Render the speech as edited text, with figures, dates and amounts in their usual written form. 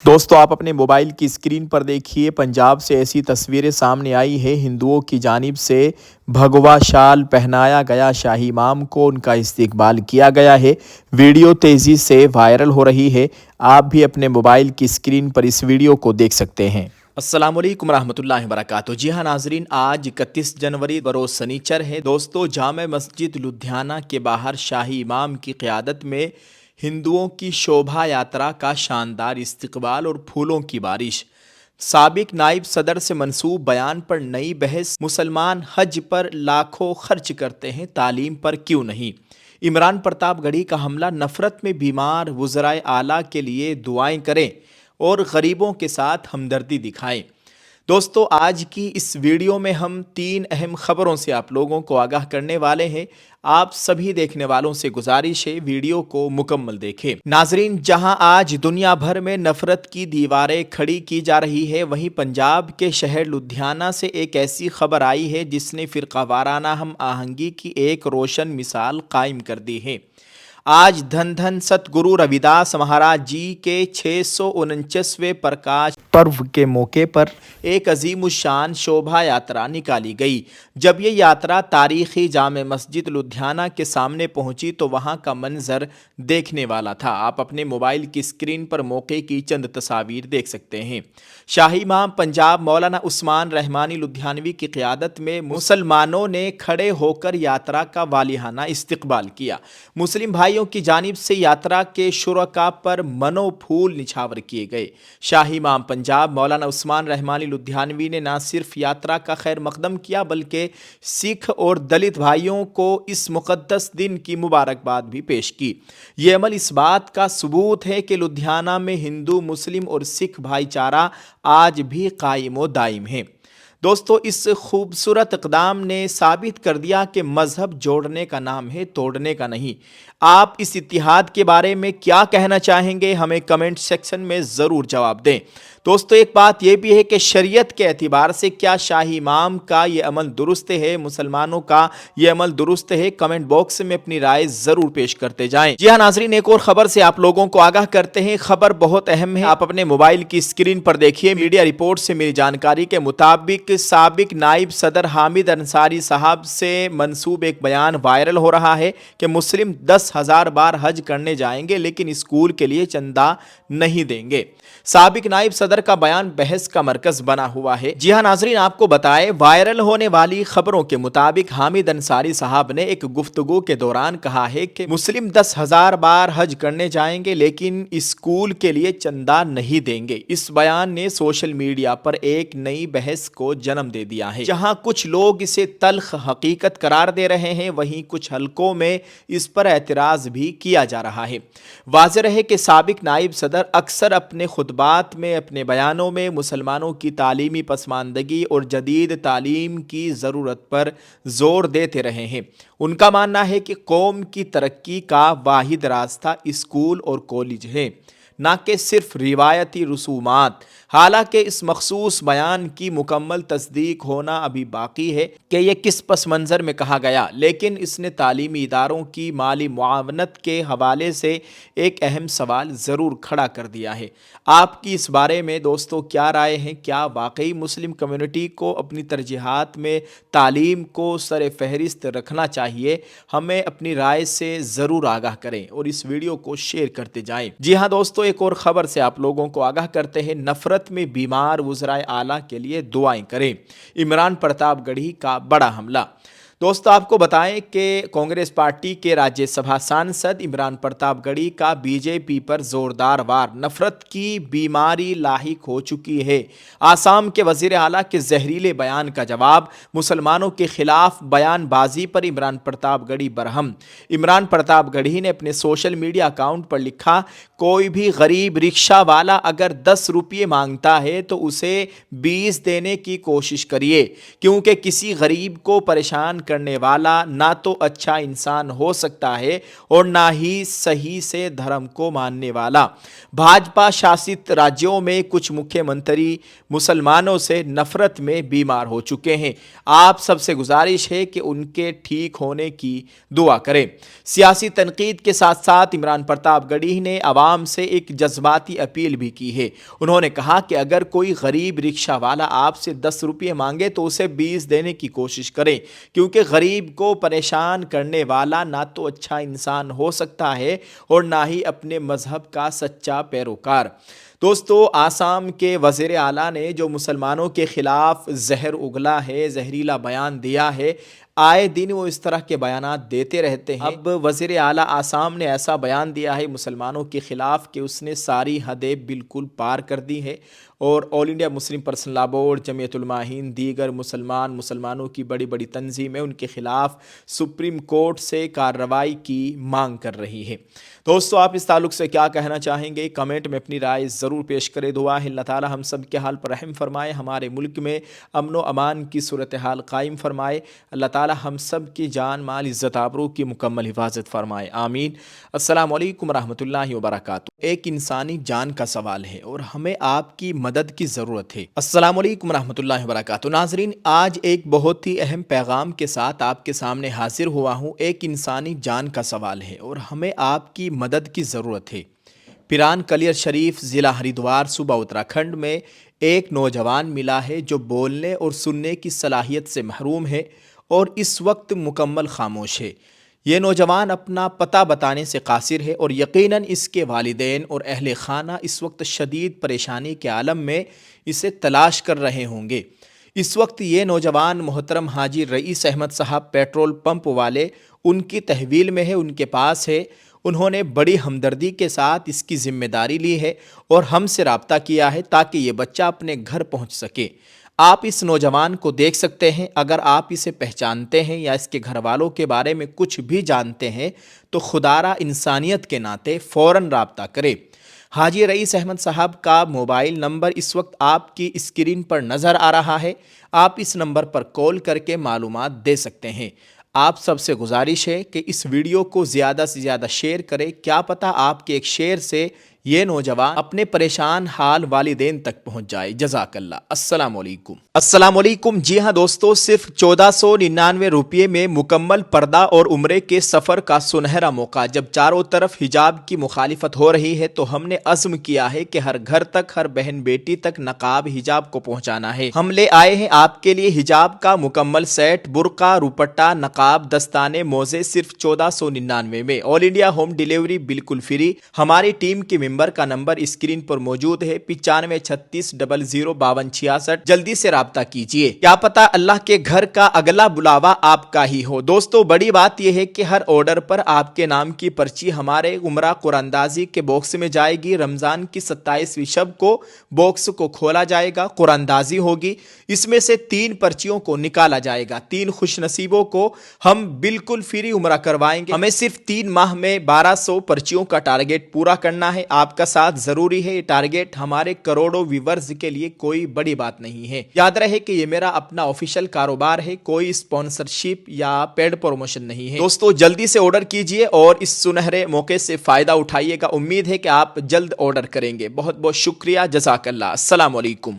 दोस्तों आप अपने मोबाइल की स्क्रीन पर देखिए पंजाब से ऐसी तस्वीरें सामने आई है। हिंदुओं की जानिब से भगवा शाल पहनाया गया शाही इमाम को उनका इस्तकबाल किया गया है। वीडियो तेज़ी से वायरल हो रही है। आप भी अपने मोबाइल की स्क्रीन पर इस वीडियो को देख सकते हैं। अस्सलामुअलैकुम रहमतुल्लाहि व बरकातुहू। जी हाँ नाजरीन, आज 31 जनवरी बरोज़ सनीचर है। दोस्तों जामे मस्जिद लुधियाना के बाहर शाही इमाम की क़यादत में हिंदुओं की शोभा यात्रा का शानदार इस्तकबाल और फूलों की बारिश। साबिक नायब सदर से मंसूब बयान पर नई बहस। मुसलमान हज पर लाखों खर्च करते हैं, तालीम पर क्यों नहीं। इमरान प्रतापगढ़ी का हमला। नफरत में बीमार वज़राए आला के लिए दुआएं करें और गरीबों के साथ हमदर्दी दिखाएं। दोस्तों आज की इस वीडियो में हम 3 अहम खबरों से आप लोगों को आगाह करने वाले हैं। आप सभी देखने वालों से गुजारिश है वीडियो को मुकम्मल देखें। नाजरीन, जहां आज दुनिया भर में नफरत की दीवारें खड़ी की जा रही है, वहीं पंजाब के शहर लुधियाना से एक ऐसी खबर आई है जिसने फ़िरक़ावाराना हम आहंगी की एक रोशन मिसाल कायम कर दी है। आज धन धन सतगुरु रविदास महाराज जी के 649वें प्रकाश पर्व के मौके पर एक अजीमुशान शोभा यात्रा निकाली गई। जब ये यात्रा तारीखी जामे मस्जिद लुधियाना के सामने पहुंची तो वहां का मंजर देखने वाला था। आप अपने मोबाइल की स्क्रीन पर मौके की चंद तस्वीर देख सकते हैं। शाही इमाम पंजाब मौलाना उस्मान रहमानी लुधियानवी की क़यादत में मुसलमानों ने खड़े होकर यात्रा का वालिहाना इस्तकबाल किया। मुस्लिम भाइयों की जानिब से यात्रा के शुरका पर मनो फूल निछावर किए गए। शाही इमाम पंजाब मौलाना उस्मान रहमानी लुधियानवी ने न सिर्फ यात्रा का खैर मकदम किया बल्कि सिख और दलित भाइयों को इस मुक़द्दस दिन की मुबारकबाद भी पेश की। ये अमल इस बात का सबूत है कि लुधियाना में हिंदू मुस्लिम और सिख भाईचारा आज भी कायम व दायम है। दोस्तों इस खूबसूरत इक़दाम ने साबित कर दिया कि मज़हब जोड़ने का नाम है, तोड़ने का नहीं। आप इस इत्तिहाद के बारे में क्या कहना चाहेंगे, हमें कमेंट सेक्शन में ज़रूर जवाब दें। दोस्तों एक बात यह भी है कि शरीयत के एतबार से क्या शाही इमाम का ये अमल दुरुस्त है, मुसलमानों का ये अमल दुरुस्त है? कमेंट बॉक्स में अपनी राय ज़रूर पेश करते जाएं। जी हाँ नाजरीन, एक और ख़बर से आप लोगों को आगाह करते हैं। खबर बहुत अहम है, आप अपने मोबाइल की स्क्रीन पर देखिए। मीडिया रिपोर्ट से मिली जानकारी के मुताबिक साबिक नायब सदर हामिद अंसारी साहब से मंसूब एक बयान वायरल हो रहा है कि मुस्लिम 10,000 बार हज करने जाएंगे लेकिन स्कूल के लिए चंदा नहीं देंगे। साबिक नायब सदर का बयान बहस का मरकज बना हुआ है। जी हाँ नाजरीन, आपको बताएं वायरल होने वाली खबरों के मुताबिक हामिद अंसारी साहब ने एक गुफ्तगू के दौरान कहा है कि मुस्लिम 10,000 बार हज करने जाएंगे लेकिन स्कूल के लिए चंदा नहीं देंगे। इस बयान ने सोशल मीडिया पर एक नई बहस को जन्म दे दिया है। जहां कुछ लोग इसे तल्ख हकीकत करार दे रहे हैं, वहीं कुछ हलकों में इस पर एतराज भी किया जा रहा है। वाज़ेह रहे कि साबिक नायब सदर अक्सर अपने खुतबात में, अपने बयानों में मुसलमानों की तालीमी पसमानदगी और जदीद तालीम की ज़रूरत पर ज़ोर देते रहे हैं। उनका मानना है कि कौम की तरक्की का वाहिद रास्ता स्कूल और कॉलेज है, ना कि सिर्फ रिवायती रसूमात। हालांकि इस मखसूस बयान की मुकम्मल तस्दीक होना अभी बाकी है कि यह किस पस मंज़र में कहा गया, लेकिन इसने तालीमी इदारों की माली मुआवनत के हवाले से एक अहम सवाल ज़रूर खड़ा कर दिया है। आपकी इस बारे में दोस्तों क्या राय है? क्या वाकई मुस्लिम कम्युनिटी को अपनी तरजीहात में तालीम को सर फहरिस्त रखना चाहिए? हमें अपनी राय से ज़रूर आगाह करें और इस वीडियो को शेयर करते जाएं। जी हाँ दोस्तों, एक और ख़बर से आप लोगों को आगाह करते हैं। नफरत में बीमार वज़राए आला के लिए दुआएं करें। इमरान प्रतापगढ़ी का बड़ा हमला। दोस्तों आपको बताएं कि कांग्रेस पार्टी के राज्यसभा सांसद इमरान प्रतापगढ़ी का बीजेपी पर जोरदार वार। नफरत की बीमारी लाहिक हो चुकी है। आसाम के वज़ीर आला के जहरीले बयान का जवाब। मुसलमानों के खिलाफ बयानबाजी पर इमरान प्रतापगढ़ी बरहम। इमरान प्रतापगढ़ी ने अपने सोशल मीडिया अकाउंट पर लिखा, कोई भी गरीब रिक्शा वाला अगर 10 रुपये मांगता है तो उसे 20 देने की कोशिश करिए, क्योंकि किसी गरीब को परेशान करने वाला ना तो अच्छा इंसान हो सकता है और ना ही सही से धर्म को मानने वाला। भाजपा शासित राज्यों में कुछ मुख्यमंत्री मुसलमानों से नफरत में बीमार हो चुके हैं। आप सबसे गुजारिश है कि उनके ठीक होने की दुआ करें। सियासी तनकीद के साथ साथ इमरान प्रतापगढ़ी ने आवाम से एक जज्बाती अपील भी की है। उन्होंने कहा कि अगर कोई गरीब रिक्शा वाला आपसे 10 रुपये मांगे तो उसे 20 देने की कोशिश करें, क्योंकि गरीब को परेशान करने वाला ना तो अच्छा इंसान हो सकता है और ना ही अपने मजहब का सच्चा पैरोकार। दोस्तों, आसाम के वज़ीर आला ने जो मुसलमानों के ख़िलाफ़ जहर उगला है, जहरीला बयान दिया है, आए दिन वो इस तरह के बयानात देते रहते हैं। अब वज़ीर आला आसाम ने ऐसा बयान दिया है मुसलमानों के ख़िलाफ़ कि उसने सारी हदें बिल्कुल पार कर दी है और all India Muslim personal law board, Jamiat Ulama Hind, दीगर मुसलमानों की बड़ी बड़ी तंजीमें उनके ख़िलाफ़ सुप्रीम कोर्ट से कार्रवाई की मांग कर रही है। दोस्तों, आप इस ताल्लुक़ से क्या कहना चाहेंगे? कमेंट में अपनी राय ज़रूर पेश करें। दुआ है अल्लाह ताला हम सब के हाल पर रहम फरमाए, हमारे मुल्क में अमन व अमान की सूरत हाल कायम फरमाए। अल्लाह ताला हम सब की जान माल इज़्ज़त आबरू की मुकम्मल हिफाजत फरमाए, आमीन। अस्सलामु अलैकुम रहमतुल्लाहि व बरकातुहू। एक इंसानी जान का सवाल है और हमें आपकी मदद की ज़रूरत है। अस्सलामु अलैकुम रहमतुल्लाहि व बरकातुहू। नाज़रीन, आज एक बहुत ही अहम पैगाम के साथ आपके सामने हाजिर हुआ हूँ। एक इंसानी जान का सवाल है और हमें आपकी मदद की ज़रूरत है। पिरान कलियर शरीफ, ज़िला हरिद्वार, सूबा उत्तराखंड में एक नौजवान मिला है जो बोलने और सुनने की सलाहियत से महरूम है और इस वक्त मुकम्मल खामोश है। ये नौजवान अपना पता बताने से कासिर है और यकीनन इसके वालिदैन और अहले खाना इस वक्त शदीद परेशानी के आलम में इसे तलाश कर रहे होंगे। इस वक्त ये नौजवान मोहतरम हाजी रईस अहमद साहब पेट्रोल पंप वाले उनकी तहवील में है, उनके पास है। उन्होंने बड़ी हमदर्दी के साथ इसकी ज़िम्मेदारी ली है और हमसे रब्ता किया है ताकि ये बच्चा अपने घर पहुंच सके। आप इस नौजवान को देख सकते हैं। अगर आप इसे पहचानते हैं या इसके घर वालों के बारे में कुछ भी जानते हैं तो खुदारा इंसानियत के नाते फ़ौरन रब्ता करें। हाजी रईस अहमद साहब का मोबाइल नंबर इस वक्त आपकी स्क्रीन पर नज़र आ रहा है। आप इस नंबर पर कॉल करके मालूमात दे सकते हैं। आप सबसे गुजारिश है कि इस वीडियो को ज़्यादा से ज़्यादा शेयर करें। क्या पता आपके एक शेयर से ये नौजवान अपने परेशान हाल वालिदैन तक पहुंच जाए। जज़ाकल्लाह। अस्सलामुअलैकुम। जी हाँ दोस्तों, सिर्फ 1499 रुपये में मुकम्मल पर्दा और उम्रे के सफ़र का सुनहरा मौका। जब चारों तरफ हिजाब की मुखालिफत हो रही है तो हमने अज़्म किया है कि हर घर तक, हर बहन बेटी तक नकाब हिजाब को पहुँचाना है। हम ले आए हैं आपके लिए हिजाब का मुकम्मल सेट, बुर्का, रुपट्टा, नकाब, दस्ताने, मोज़े, सिर्फ 1499 में। ऑल इंडिया होम डिलीवरी बिल्कुल फ्री। हमारी टीम के मेंबर का नंबर स्क्रीन पर मौजूद है, 9536005266। जल्दी से राब्ता कीजिए। क्या पता अल्लाह के घर का अगला बुलावा आपका ही हो। दोस्तों, बड़ी बात यह है कि हर ऑर्डर पर आपके नाम की पर्ची हमारे उमरा कुरानंदाजी के बॉक्स में जाएगी। रमजान की 27वीं शब को बॉक्स को खोला जाएगा, कुरानंदाजी होगी। इसमें से 3 पर्चियों को निकाला जाएगा। 3 खुशनसीबों को हम बिल्कुल फ्री उमरा करवाएंगे। हमें सिर्फ 3 माह में 1200 पर्चियों का टारगेट पूरा करना है। आपका साथ जरूरी है। ये टारगेट हमारे करोड़ों व्यूवर्स के लिए कोई बड़ी बात नहीं है। याद रहे कि ये मेरा अपना ऑफिशियल कारोबार है, कोई स्पॉन्सरशिप या पेड प्रमोशन नहीं है। दोस्तों, जल्दी से ऑर्डर कीजिए और इस सुनहरे मौके से फायदा उठाइएगा। उम्मीद है कि आप जल्द ऑर्डर करेंगे। बहुत बहुत शुक्रिया। जज़ाकल्लाह। अस्सलाम वालेकुम।